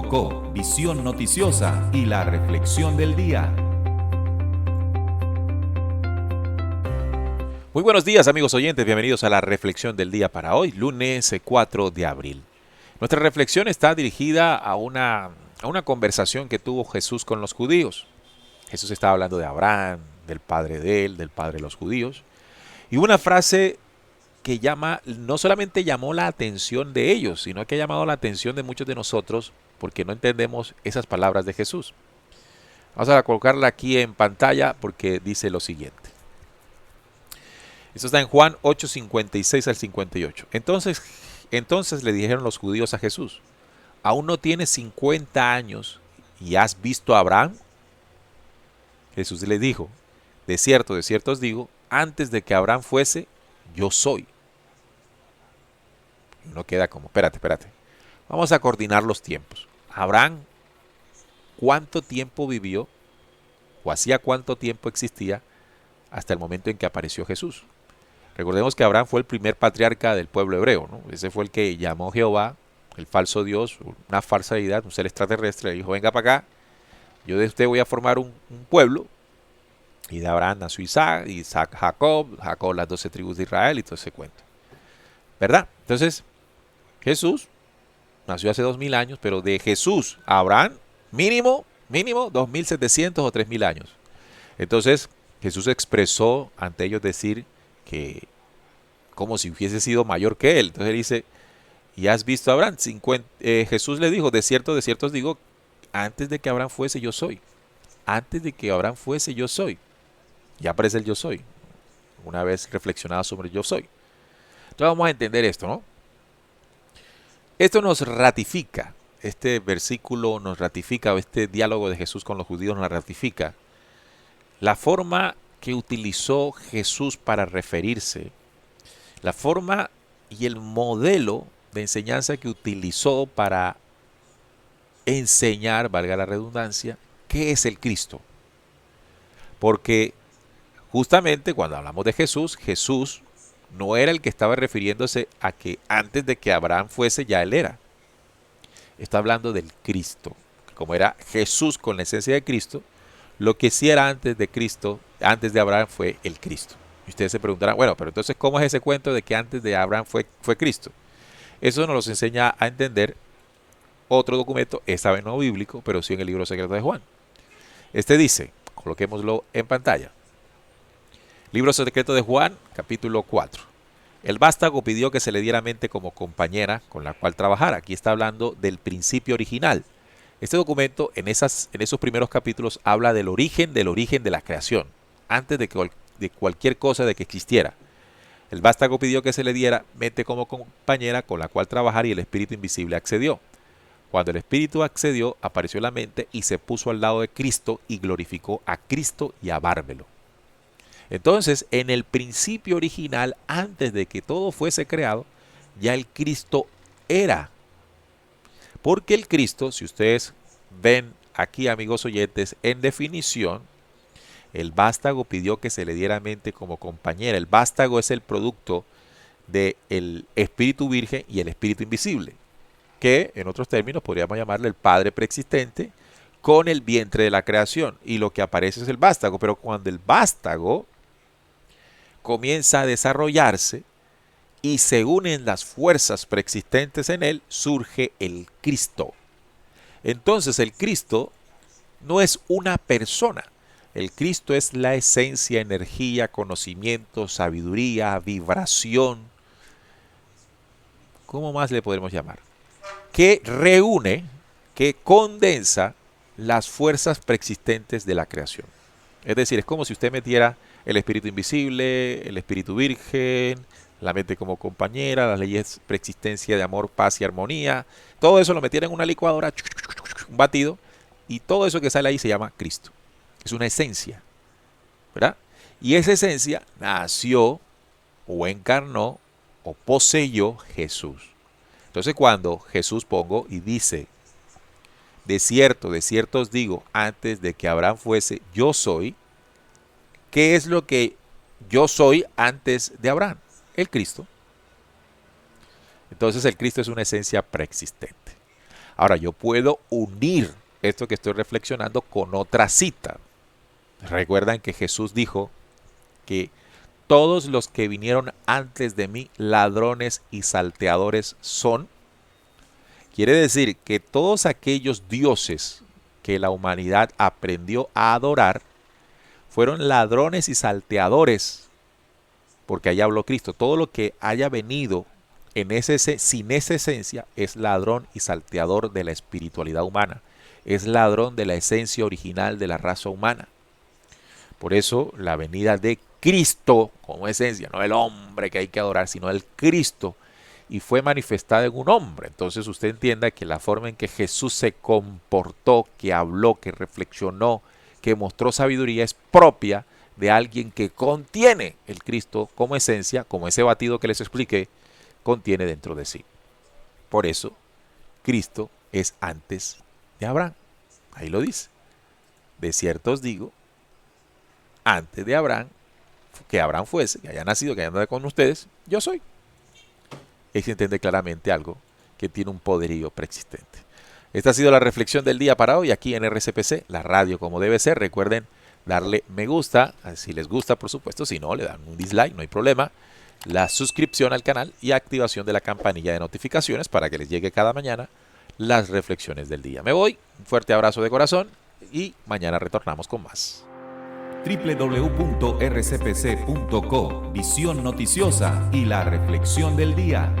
Co, visión noticiosa y la reflexión del día. Muy buenos días, amigos oyentes, bienvenidos a la reflexión del día para hoy, lunes 4 de abril. Nuestra reflexión está dirigida a una conversación que tuvo Jesús con los judíos. Jesús estaba hablando de Abraham, del padre de él, del padre de los judíos, y una frase que no solamente llamó la atención de ellos, sino que ha llamado la atención de muchos de nosotros porque no entendemos esas palabras de Jesús. Vamos a colocarla aquí en pantalla porque dice lo siguiente. Esto está en Juan 8, 56 al 58. Entonces le dijeron los judíos a Jesús: ¿aún no tienes 50 años y has visto a Abraham? Jesús les dijo: de cierto os digo, antes de que Abraham fuese, yo soy. Y uno queda como, espérate. Vamos a coordinar los tiempos. Abraham, ¿cuánto tiempo vivió? ¿O hacía cuánto tiempo existía hasta el momento en que apareció Jesús? Recordemos que Abraham fue el primer patriarca del pueblo hebreo, ¿no? Ese fue el que llamó Jehová, el falso Dios, una falsa deidad, un ser extraterrestre. Le dijo: venga para acá, yo de usted voy a formar un pueblo. Y de Abraham nació Isaac Jacob las 12 tribus de Israel y todo ese cuento, ¿verdad? Entonces, Jesús nació hace 2000 años, pero de Jesús a Abraham, mínimo 2700 o 3000 años. Entonces, Jesús expresó ante ellos decir que como si hubiese sido mayor que él. Entonces él dice: ¿y has visto a Abraham? Jesús le dijo: de cierto os digo, antes de que Abraham fuese, yo soy. Antes de que Abraham fuese, yo soy. Ya aparece el yo soy, una vez reflexionado sobre el yo soy. Entonces vamos a entender esto, ¿no? Esto nos ratifica, este versículo nos ratifica, o este diálogo de Jesús con los judíos nos ratifica la forma que utilizó Jesús para referirse, la forma y el modelo de enseñanza que utilizó para enseñar, valga la redundancia, qué es el Cristo. Porque justamente cuando hablamos de Jesús, Jesús no era el que estaba refiriéndose a que antes de que Abraham fuese ya él era. Está hablando del Cristo. Como era Jesús con la esencia de Cristo, lo que sí era antes de Cristo, antes de Abraham, fue el Cristo. Y ustedes se preguntarán: bueno, pero entonces ¿cómo es ese cuento de que antes de Abraham fue Cristo? Eso nos lo enseña a entender otro documento, esta vez no bíblico, pero sí en el libro secreto de Juan. Este dice, coloquémoslo en pantalla. Libro secreto de Juan, capítulo 4. El vástago pidió que se le diera mente como compañera con la cual trabajar. Aquí está hablando del principio original. Este documento en esos primeros capítulos habla del origen de la creación, antes de cualquier cosa de que existiera. El vástago pidió que se le diera mente como compañera con la cual trabajar y el espíritu invisible accedió. Cuando el espíritu accedió, apareció la mente y se puso al lado de Cristo y glorificó a Cristo y a Bárbelo. Entonces, en el principio original, antes de que todo fuese creado, ya el Cristo era. Porque el Cristo, si ustedes ven aquí, amigos oyentes, en definición, el vástago pidió que se le diera mente como compañera. El vástago es el producto del espíritu virgen y el espíritu invisible, que en otros términos podríamos llamarle el Padre preexistente con el vientre de la creación. Y lo que aparece es el vástago. Pero cuando el vástago comienza a desarrollarse y se unen las fuerzas preexistentes en él, surge el Cristo. Entonces el Cristo no es una persona. El Cristo es la esencia, energía, conocimiento, sabiduría, vibración. ¿Cómo más le podremos llamar? Que reúne, que condensa las fuerzas preexistentes de la creación. Es decir, es como si usted metiera el espíritu invisible, el espíritu virgen, la mente como compañera, las leyes preexistencia de amor, paz y armonía. Todo eso lo metiera en una licuadora, un batido, y todo eso que sale ahí se llama Cristo. Es una esencia, ¿verdad? Y esa esencia nació o encarnó o poseyó Jesús. Entonces cuando Jesús pongo y dice: de cierto os digo, antes de que Abraham fuese, yo soy. ¿Qué es lo que yo soy antes de Abraham? El Cristo. Entonces el Cristo es una esencia preexistente. Ahora, yo puedo unir esto que estoy reflexionando con otra cita. Recuerdan que Jesús dijo que todos los que vinieron antes de mí, ladrones y salteadores son. Quiere decir que todos aquellos dioses que la humanidad aprendió a adorar fueron ladrones y salteadores, porque allá habló Cristo. Todo lo que haya venido sin esa esencia es ladrón y salteador de la espiritualidad humana. Es ladrón de la esencia original de la raza humana. Por eso la venida de Cristo como esencia, no el hombre que hay que adorar, sino el Cristo, y fue manifestada en un hombre. Entonces usted entienda que la forma en que Jesús se comportó, que habló, que reflexionó, que mostró sabiduría es propia de alguien que contiene el Cristo como esencia, como ese batido que les expliqué, contiene dentro de sí. Por eso, Cristo es antes de Abraham. Ahí lo dice. De cierto os digo, antes de Abraham, que Abraham fuese, que haya nacido, que haya andado con ustedes, yo soy. Ahí se entiende claramente algo que tiene un poderío preexistente. Esta ha sido la reflexión del día para hoy aquí en RCPC, la radio como debe ser. Recuerden darle me gusta, si les gusta por supuesto, si no le dan un dislike, no hay problema. La suscripción al canal y activación de la campanilla de notificaciones para que les llegue cada mañana las reflexiones del día. Me voy, un fuerte abrazo de corazón y mañana retornamos con más. www.rcpc.co, visión noticiosa y la reflexión del día.